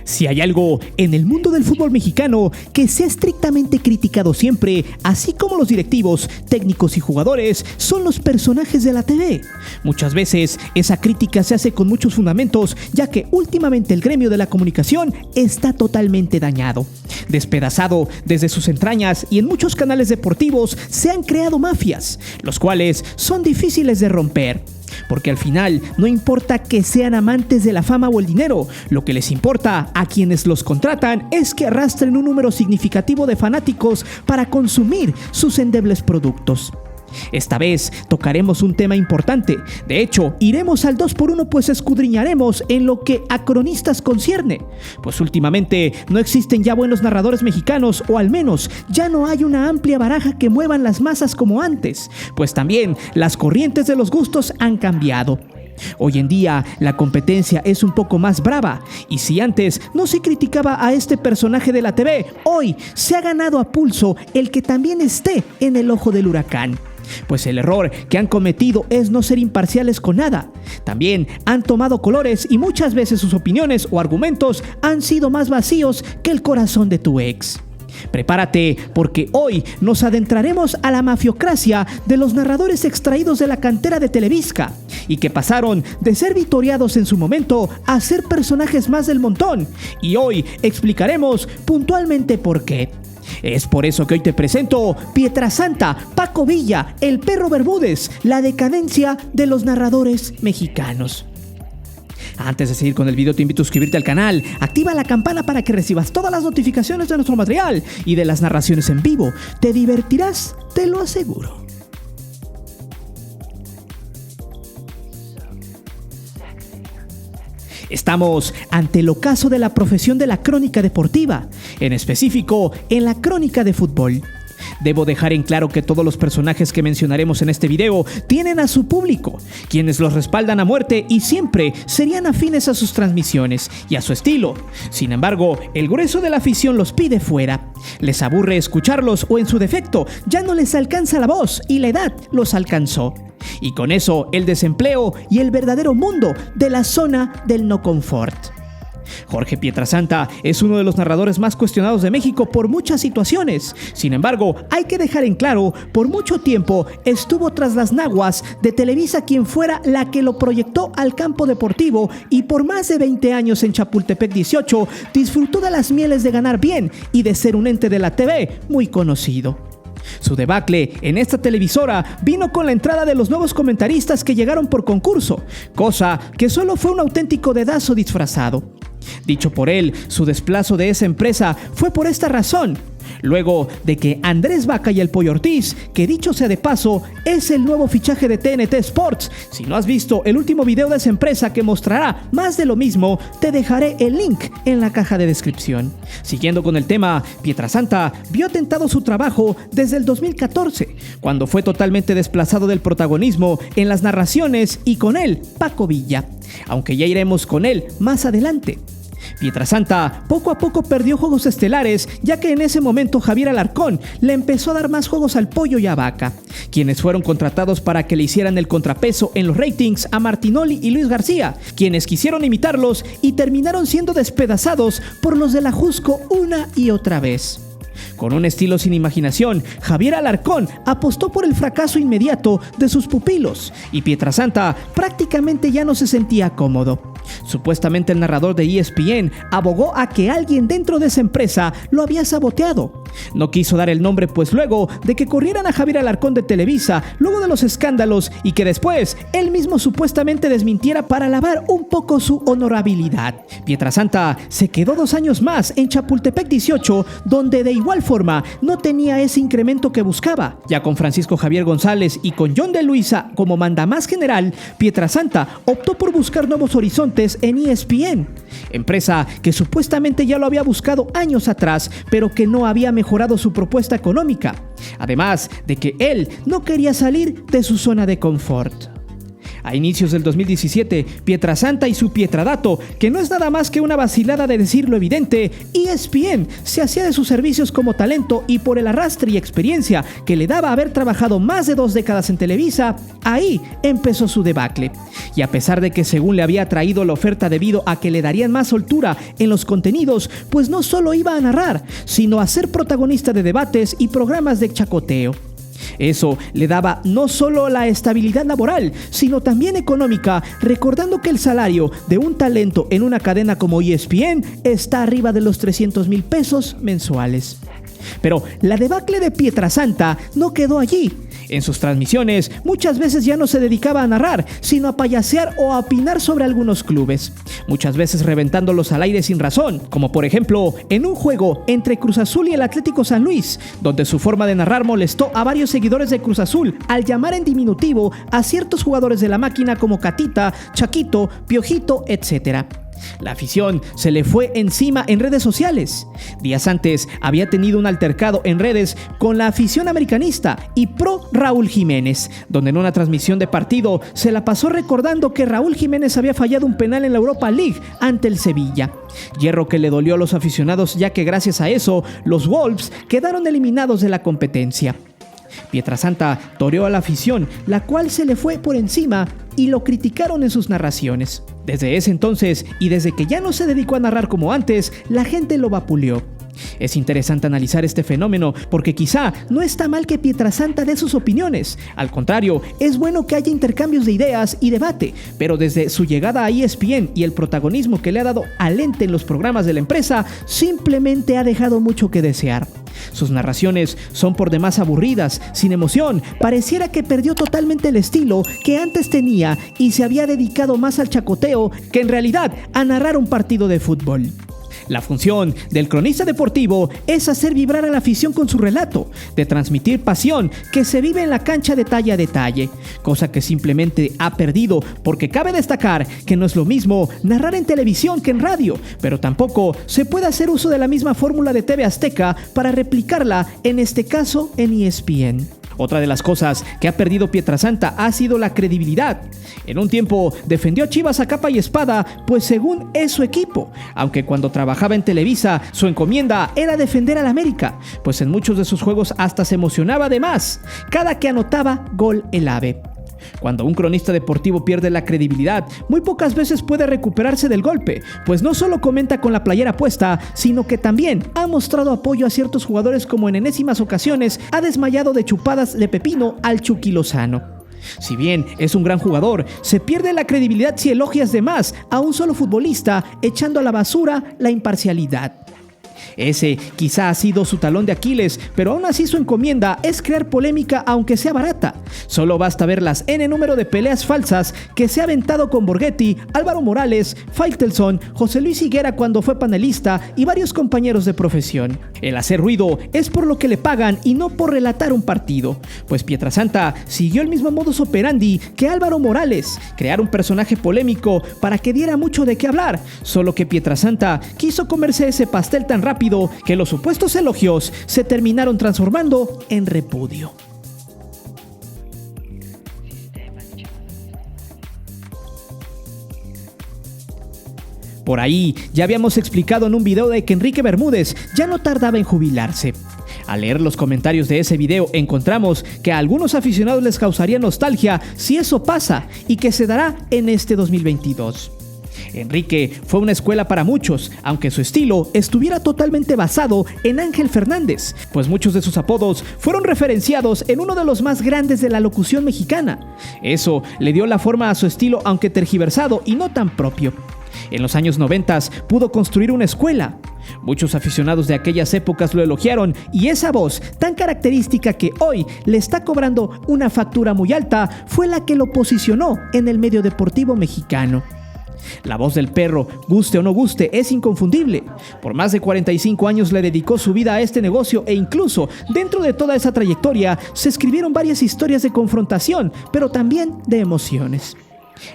Si hay algo en el mundo del fútbol mexicano que se ha estrictamente criticado siempre, así como los directivos, técnicos y jugadores, son los personajes de la TV. Muchas veces esa crítica se hace con muchos fundamentos, ya que últimamente el gremio de la comunicación está totalmente dañado, despedazado desde sus entrañas, y en muchos canales deportivos se han creado mafias, los cuales son difíciles de romper. Porque al final no importa que sean amantes de la fama o el dinero, lo que les importa a quienes los contratan es que arrastren un número significativo de fanáticos para consumir sus endebles productos. Esta vez tocaremos un tema importante. De hecho, iremos al 2x1, pues escudriñaremos en lo que a cronistas concierne. Pues últimamente no existen ya buenos narradores mexicanos, o al menos ya no hay una amplia baraja que muevan las masas como antes, pues también las corrientes de los gustos han cambiado. Hoy en día la competencia es un poco más brava, y si antes no se criticaba a este personaje de la TV, hoy se ha ganado a pulso el que también esté en el ojo del huracán. Pues el error que han cometido es no ser imparciales con nada. También han tomado colores, y muchas veces sus opiniones o argumentos han sido más vacíos que el corazón de tu ex. Prepárate, porque hoy nos adentraremos a la mafiocracia de los narradores extraídos de la cantera de Televisa, y que pasaron de ser vitoreados en su momento a ser personajes más del montón. Y hoy explicaremos puntualmente por qué. Es por eso que hoy te presento Pietrasanta, Paco Villa, el Perro Bermúdez, la decadencia de los narradores mexicanos. Antes de seguir con el video, te invito a suscribirte al canal, activa la campana para que recibas todas las notificaciones de nuestro material y de las narraciones en vivo. Te divertirás, te lo aseguro. Estamos ante el ocaso de la profesión de la crónica deportiva, en específico en la crónica de fútbol. Debo dejar en claro que todos los personajes que mencionaremos en este video tienen a su público, quienes los respaldan a muerte y siempre serían afines a sus transmisiones y a su estilo. Sin embargo, el grueso de la afición los pide fuera. Les aburre escucharlos, o en su defecto, ya no les alcanza la voz y la edad los alcanzó. Y con eso, el desempleo y el verdadero mundo de la zona del no confort. Jorge Pietrasanta es uno de los narradores más cuestionados de México por muchas situaciones. Sin embargo, hay que dejar en claro, por mucho tiempo estuvo tras las naguas de Televisa, quien fuera la que lo proyectó al campo deportivo, y por más de 20 años en Chapultepec 18 disfrutó de las mieles de ganar bien y de ser un ente de la TV muy conocido. Su debacle en esta televisora vino con la entrada de los nuevos comentaristas que llegaron por concurso, cosa que solo fue un auténtico dedazo disfrazado. Dicho por él, su desplazo de esa empresa fue por esta razón. Luego de que Andrés Vaca y el Pollo Ortiz, que dicho sea de paso, es el nuevo fichaje de TNT Sports. Si no has visto el último video de esa empresa que mostrará más de lo mismo, te dejaré el link en la caja de descripción. Siguiendo con el tema, Pietrasanta vio tentado su trabajo desde el 2014, cuando fue totalmente desplazado del protagonismo en las narraciones, y con él Paco Villa, aunque ya iremos con él más adelante. Pietrasanta poco a poco perdió juegos estelares, ya que en ese momento Javier Alarcón le empezó a dar más juegos al Pollo y a Vaca, quienes fueron contratados para que le hicieran el contrapeso en los ratings a Martinoli y Luis García, quienes quisieron imitarlos y terminaron siendo despedazados por los de la Jusco una y otra vez. Con un estilo sin imaginación, Javier Alarcón apostó por el fracaso inmediato de sus pupilos, y Pietrasanta prácticamente ya no se sentía cómodo. Supuestamente el narrador de ESPN abogó a que alguien dentro de esa empresa lo había saboteado. No quiso dar el nombre, pues luego de que corrieran a Javier Alarcón de Televisa, luego de los escándalos, y que después él mismo supuestamente desmintiera para lavar un poco su honorabilidad, Pietrasanta se quedó 2 años más en Chapultepec 18, donde de igual forma no tenía ese incremento que buscaba. Ya con Francisco Javier González y con John de Luisa como mandamás general, Pietrasanta optó por buscar nuevos horizontes en ESPN, empresa que supuestamente ya lo había buscado años atrás, pero que no había mejorado su propuesta económica, además de que él no quería salir de su zona de confort. A inicios del 2017, Pietrasanta y su Pietradato, que no es nada más que una vacilada de decir lo evidente, ESPN se hacía de sus servicios como talento y por el arrastre y experiencia que le daba haber trabajado más de 2 décadas en Televisa, ahí empezó su debacle. Y a pesar de que según le había traído la oferta debido a que le darían más soltura en los contenidos, pues no solo iba a narrar, sino a ser protagonista de debates y programas de chacoteo. Eso le daba no solo la estabilidad laboral, sino también económica, recordando que el salario de un talento en una cadena como ESPN está arriba de los 300,000 pesos mensuales. Pero la debacle de Pietrasanta no quedó allí. En sus transmisiones muchas veces ya no se dedicaba a narrar, sino a payasear o a opinar sobre algunos clubes, muchas veces reventándolos al aire sin razón, como por ejemplo en un juego entre Cruz Azul y el Atlético San Luis, donde su forma de narrar molestó a varios seguidores de Cruz Azul al llamar en diminutivo a ciertos jugadores de la máquina como Catita, Chaquito, Piojito, etc. La afición se le fue encima en redes sociales. Días antes había tenido un altercado en redes con la afición americanista y pro Raúl Jiménez, donde en una transmisión de partido se la pasó recordando que Raúl Jiménez había fallado un penal en la Europa League ante el Sevilla. Hierro que le dolió a los aficionados, ya que gracias a eso los Wolves quedaron eliminados de la competencia. Pietrasanta toreó a la afición, la cual se le fue por encima y lo criticaron en sus narraciones. Desde ese entonces, y desde que ya no se dedicó a narrar como antes, la gente lo vapuleó. Es interesante analizar este fenómeno porque quizá no está mal que Pietrasanta dé sus opiniones. Al contrario, es bueno que haya intercambios de ideas y debate, pero desde su llegada a ESPN y el protagonismo que le ha dado al ente en los programas de la empresa, simplemente ha dejado mucho que desear. Sus narraciones son por demás aburridas, sin emoción, pareciera que perdió totalmente el estilo que antes tenía y se había dedicado más al chacoteo que en realidad a narrar un partido de fútbol. La función del cronista deportivo es hacer vibrar a la afición con su relato, de transmitir pasión que se vive en la cancha detalle a detalle, cosa que simplemente ha perdido porque cabe destacar que no es lo mismo narrar en televisión que en radio, pero tampoco se puede hacer uso de la misma fórmula de TV Azteca para replicarla, en este caso en ESPN. Otra de las cosas que ha perdido Pietrasanta ha sido la credibilidad. En un tiempo defendió a Chivas a capa y espada, pues según es su equipo, aunque cuando trabajaba en Televisa su encomienda era defender al América, pues en muchos de sus juegos hasta se emocionaba de más cada que anotaba gol el ave. Cuando un cronista deportivo pierde la credibilidad, muy pocas veces puede recuperarse del golpe, pues no solo comenta con la playera puesta, sino que también ha mostrado apoyo a ciertos jugadores, como en enésimas ocasiones ha desmayado de chupadas de pepino al Chucky Lozano. Si bien es un gran jugador, se pierde la credibilidad si elogias de más a un solo futbolista, echando a la basura la imparcialidad. Ese quizá ha sido su talón de Aquiles, pero aún así su encomienda es crear polémica aunque sea barata. Solo basta ver las N número de peleas falsas que se ha aventado con Borghetti, Álvaro Morales, Faitelson, José Luis Higuera cuando fue panelista y varios compañeros de profesión. El hacer ruido es por lo que le pagan y no por relatar un partido, pues Pietrasanta siguió el mismo modus operandi que Álvaro Morales, crear un personaje polémico para que diera mucho de qué hablar, solo que Pietrasanta quiso comerse ese pastel tan rápido que los supuestos elogios se terminaron transformando en repudio. Por ahí ya habíamos explicado en un video de que Enrique Bermúdez ya no tardaba en jubilarse. Al leer los comentarios de ese video encontramos que a algunos aficionados les causaría nostalgia si eso pasa y que se dará en este 2022. Enrique fue una escuela para muchos, aunque su estilo estuviera totalmente basado en Ángel Fernández, pues muchos de sus apodos fueron referenciados en uno de los más grandes de la locución mexicana. Eso le dio la forma a su estilo, aunque tergiversado y no tan propio. En los años 90 pudo construir una escuela. Muchos aficionados de aquellas épocas lo elogiaron y esa voz tan característica que hoy le está cobrando una factura muy alta fue la que lo posicionó en el medio deportivo mexicano. La voz del perro, guste o no guste, es inconfundible. Por más de 45 años le dedicó su vida a este negocio e incluso dentro de toda esa trayectoria se escribieron varias historias de confrontación, pero también de emociones.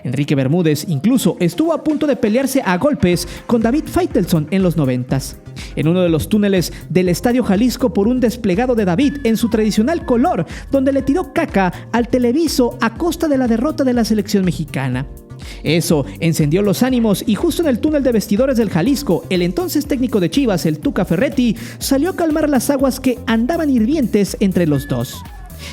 Enrique Bermúdez incluso estuvo a punto de pelearse a golpes con David Faitelson en los 90s, en uno de los túneles del Estadio Jalisco por un desplegado de David en su tradicional color, donde le tiró caca al televiso a costa de la derrota de la selección mexicana. Eso encendió los ánimos y justo en el túnel de vestidores del Jalisco, el entonces técnico de Chivas, el Tuca Ferretti, salió a calmar las aguas que andaban hirvientes entre los dos.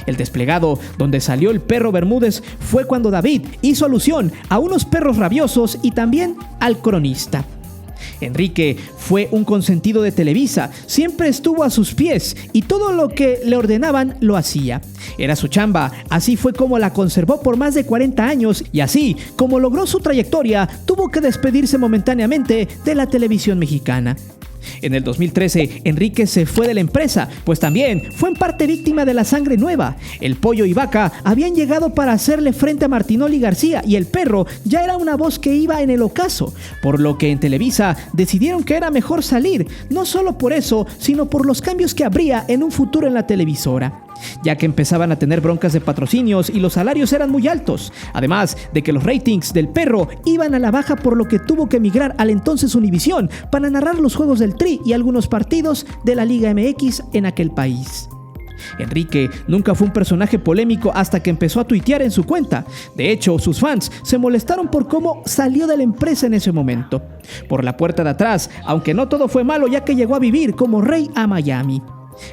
El desplegado donde salió el perro Bermúdez fue cuando David hizo alusión a unos perros rabiosos y también al cronista. Enrique fue un consentido de Televisa, siempre estuvo a sus pies y todo lo que le ordenaban lo hacía. Era su chamba, así fue como la conservó por más de 40 años y así como logró su trayectoria, tuvo que despedirse momentáneamente de la televisión mexicana. En el 2013, Enrique se fue de la empresa, pues también fue en parte víctima de la sangre nueva. El Pollo y Vaca habían llegado para hacerle frente a Martinoli García y el perro ya era una voz que iba en el ocaso, por lo que en Televisa decidieron que era mejor salir, no solo por eso, sino por los cambios que habría en un futuro en la televisora, ya que empezaban a tener broncas de patrocinios y los salarios eran muy altos, además de que los ratings del perro iban a la baja, por lo que tuvo que emigrar al entonces Univisión para narrar los juegos del Tri y algunos partidos de la Liga MX en aquel país. Enrique nunca fue un personaje polémico hasta que empezó a tuitear en su cuenta. De hecho, sus fans se molestaron por cómo salió de la empresa en ese momento, por la puerta de atrás, aunque no todo fue malo, ya que llegó a vivir como rey a Miami.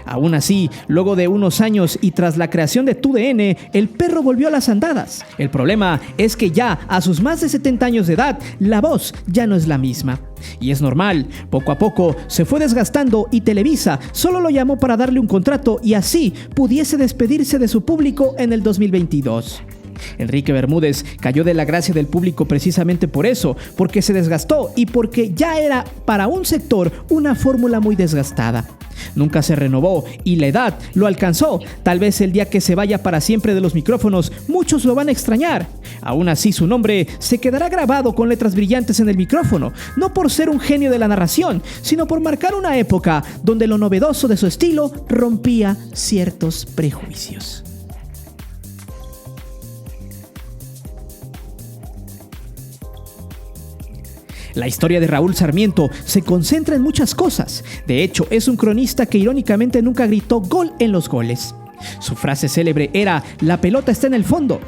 Aún así, luego de unos años y tras la creación de TUDN, el perro volvió a las andadas. El problema es que ya a sus más de 70 años de edad, la voz ya no es la misma. Y es normal, poco a poco se fue desgastando y Televisa solo lo llamó para darle un contrato y así pudiese despedirse de su público en el 2022. Enrique Bermúdez cayó de la gracia del público precisamente por eso, porque se desgastó y porque ya era para un sector una fórmula muy desgastada. Nunca se renovó y la edad lo alcanzó. Tal vez el día que se vaya para siempre de los micrófonos, muchos lo van a extrañar. Aún así, su nombre se quedará grabado con letras brillantes en el micrófono, no por ser un genio de la narración, sino por marcar una época donde lo novedoso de su estilo rompía ciertos prejuicios. La historia de Raúl Sarmiento se concentra en muchas cosas. De hecho, es un cronista que irónicamente nunca gritó gol en los goles. Su frase célebre era: "La pelota está en el fondo".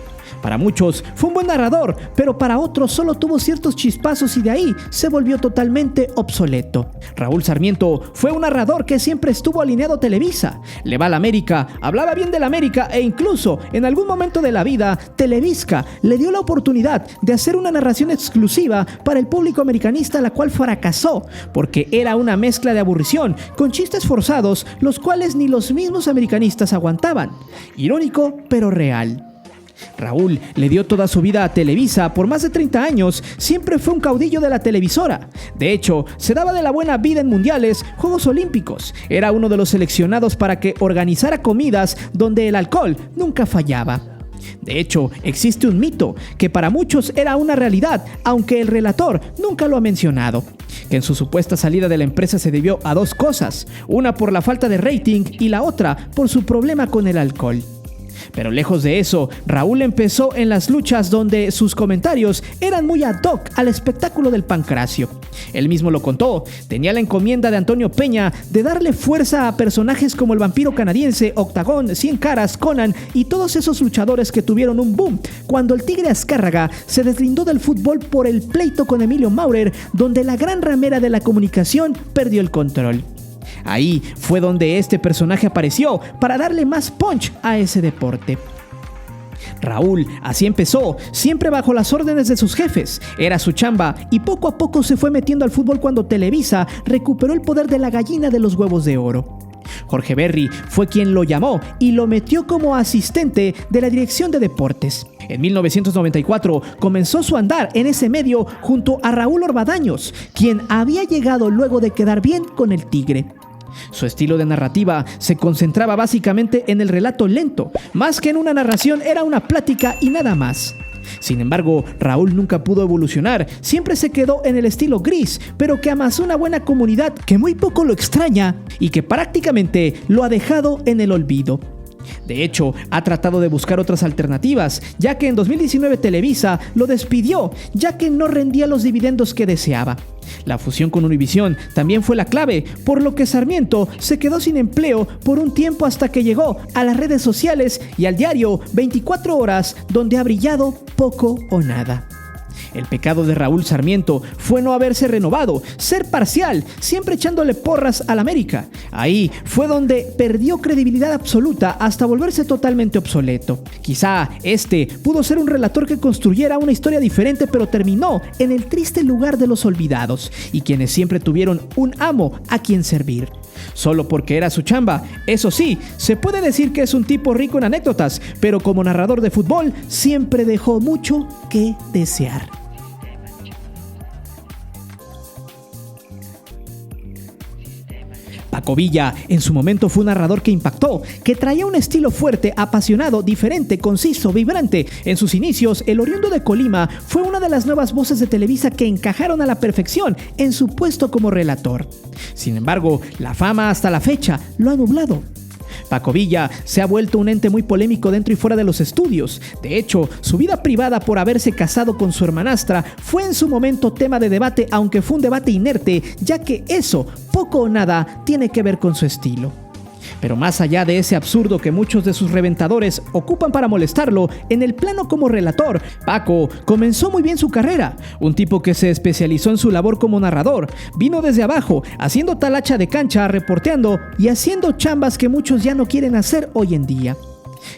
Para muchos fue un buen narrador, pero para otros solo tuvo ciertos chispazos y de ahí se volvió totalmente obsoleto. Raúl Sarmiento fue un narrador que siempre estuvo alineado a Televisa. Le va a la América, hablaba bien de la América e incluso en algún momento de la vida Televisca le dio la oportunidad de hacer una narración exclusiva para el público americanista, la cual fracasó porque era una mezcla de aburrición con chistes forzados, los cuales ni los mismos americanistas aguantaban. Irónico pero real. Raúl le dio toda su vida a Televisa por más de 30 años, siempre fue un caudillo de la televisora. De hecho, se daba de la buena vida en mundiales, Juegos Olímpicos. Era uno de los seleccionados para que organizara comidas donde el alcohol nunca fallaba. De hecho, existe un mito que para muchos era una realidad, aunque el relator nunca lo ha mencionado, que en su supuesta salida de la empresa se debió a dos cosas, una por la falta de rating y la otra por su problema con el alcohol. Pero lejos de eso, Raúl empezó en las luchas donde sus comentarios eran muy ad hoc al espectáculo del Pancracio. Él mismo lo contó, tenía la encomienda de Antonio Peña de darle fuerza a personajes como el vampiro canadiense, Octagón, 100 Caras, Conan y todos esos luchadores que tuvieron un boom cuando el Tigre Azcárraga se deslindó del fútbol por el pleito con Emilio Maurer, donde la gran ramera de la comunicación perdió el control. Ahí fue donde este personaje apareció para darle más punch a ese deporte. Raúl así empezó, siempre bajo las órdenes de sus jefes. Era su chamba y poco a poco se fue metiendo al fútbol cuando Televisa recuperó el poder de la gallina de los huevos de oro. Jorge Berry fue quien lo llamó y lo metió como asistente de la dirección de deportes. En 1994 comenzó su andar en ese medio junto a Raúl Orbadaños, quien había llegado luego de quedar bien con el Tigre. Su estilo de narrativa se concentraba básicamente en el relato lento, más que en una narración, era una plática y nada más. Sin embargo, Raúl nunca pudo evolucionar, siempre se quedó en el estilo gris, pero que amasó una buena comunidad que muy poco lo extraña y que prácticamente lo ha dejado en el olvido. De hecho, ha tratado de buscar otras alternativas, ya que en 2019 Televisa lo despidió, ya que no rendía los dividendos que deseaba. La fusión con Univisión también fue la clave, por lo que Sarmiento se quedó sin empleo por un tiempo hasta que llegó a las redes sociales y al diario 24 Horas, donde ha brillado poco o nada. El pecado de Raúl Sarmiento fue no haberse renovado, ser parcial, siempre echándole porras al América. Ahí fue donde perdió credibilidad absoluta hasta volverse totalmente obsoleto. Quizá este pudo ser un relator que construyera una historia diferente, pero terminó en el triste lugar de los olvidados y quienes siempre tuvieron un amo a quien servir. Solo porque era su chamba. Eso sí, se puede decir que es un tipo rico en anécdotas, pero como narrador de fútbol siempre dejó mucho que desear. Paco Villa en su momento fue un narrador que impactó, que traía un estilo fuerte, apasionado, diferente, conciso, vibrante. En sus inicios, el oriundo de Colima fue una de las nuevas voces de Televisa que encajaron a la perfección en su puesto como relator. Sin embargo, la fama hasta la fecha lo ha nublado. Paco Villa se ha vuelto un ente muy polémico dentro y fuera de los estudios. De hecho, su vida privada por haberse casado con su hermanastra fue en su momento tema de debate, aunque fue un debate inerte, ya que eso, poco o nada, tiene que ver con su estilo. Pero más allá de ese absurdo que muchos de sus reventadores ocupan para molestarlo, en el plano como relator, Paco comenzó muy bien su carrera. Un tipo que se especializó en su labor como narrador, vino desde abajo, haciendo talacha de cancha, reporteando y haciendo chambas que muchos ya no quieren hacer hoy en día.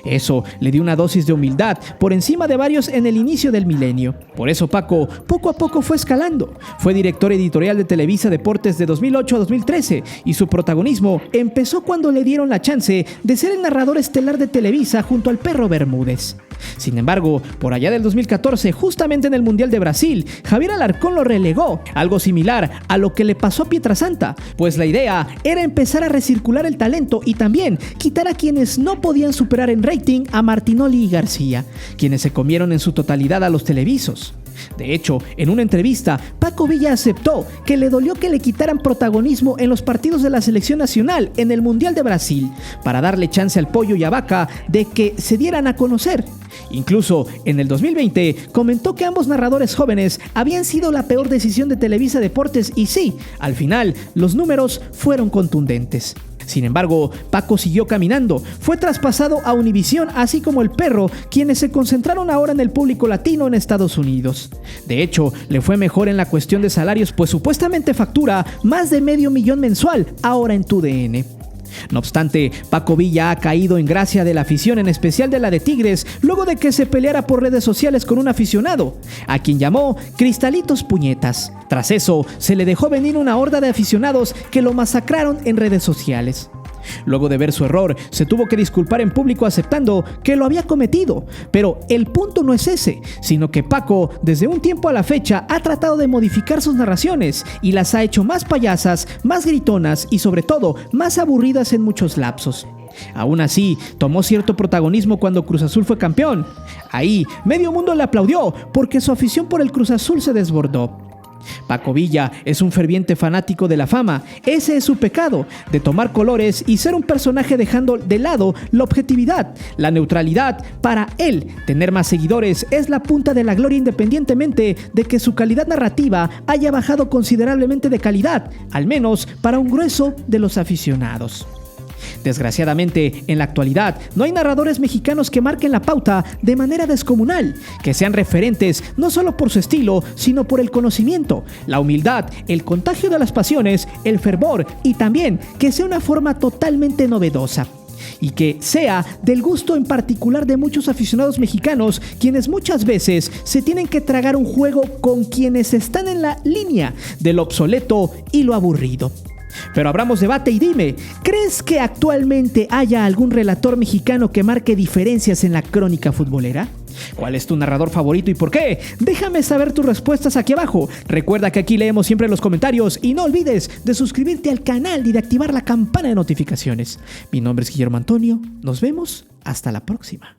Eso le dio una dosis de humildad por encima de varios en el inicio del milenio. Por eso Paco poco a poco fue escalando. Fue director editorial de Televisa Deportes de 2008 a 2013 y su protagonismo empezó cuando le dieron la chance de ser el narrador estelar de Televisa junto al Perro Bermúdez. Sin embargo, por allá del 2014, justamente en el Mundial de Brasil, Javier Alarcón lo relegó, algo similar a lo que le pasó a Pietrasanta, pues la idea era empezar a recircular el talento y también quitar a quienes no podían superar en rating a Martinoli y García, quienes se comieron en su totalidad a los televisos. De hecho, en una entrevista, Paco Villa aceptó que le dolió que le quitaran protagonismo en los partidos de la selección nacional en el Mundial de Brasil, para darle chance al Pollo y a Vaca de que se dieran a conocer. Incluso en el 2020 comentó que ambos narradores jóvenes habían sido la peor decisión de Televisa Deportes y sí, al final los números fueron contundentes. Sin embargo, Paco siguió caminando, fue traspasado a Univisión, así como el Perro, quienes se concentraron ahora en el público latino en Estados Unidos. De hecho, le fue mejor en la cuestión de salarios, pues supuestamente factura más de $500,000 mensual ahora en TUDN. No obstante, Paco Villa ha caído en gracia de la afición, en especial de la de Tigres, luego de que se peleara por redes sociales con un aficionado, a quien llamó Cristalitos Puñetas. Tras eso, se le dejó venir una horda de aficionados que lo masacraron en redes sociales. Luego de ver su error, se tuvo que disculpar en público aceptando que lo había cometido. Pero el punto no es ese, sino que Paco, desde un tiempo a la fecha, ha tratado de modificar sus narraciones y las ha hecho más payasas, más gritonas y sobre todo más aburridas en muchos lapsos. Aún así, tomó cierto protagonismo cuando Cruz Azul fue campeón. Ahí, medio mundo le aplaudió porque su afición por el Cruz Azul se desbordó. Paco Villa es un ferviente fanático de la fama. Ese es su pecado, de tomar colores y ser un personaje dejando de lado la objetividad, la neutralidad. Para él, tener más seguidores es la punta de la gloria, independientemente de que su calidad narrativa haya bajado considerablemente de calidad, al menos para un grueso de los aficionados. Desgraciadamente, en la actualidad, no hay narradores mexicanos que marquen la pauta de manera descomunal, que sean referentes no solo por su estilo, sino por el conocimiento, la humildad, el contagio de las pasiones, el fervor y también que sea una forma totalmente novedosa. Y que sea del gusto en particular de muchos aficionados mexicanos, quienes muchas veces se tienen que tragar un juego con quienes están en la línea de lo obsoleto y lo aburrido. Pero abramos debate y dime, ¿crees que actualmente haya algún relator mexicano que marque diferencias en la crónica futbolera? ¿Cuál es tu narrador favorito y por qué? Déjame saber tus respuestas aquí abajo. Recuerda que aquí leemos siempre los comentarios y no olvides de suscribirte al canal y de activar la campana de notificaciones. Mi nombre es Guillermo Antonio. Nos vemos hasta la próxima.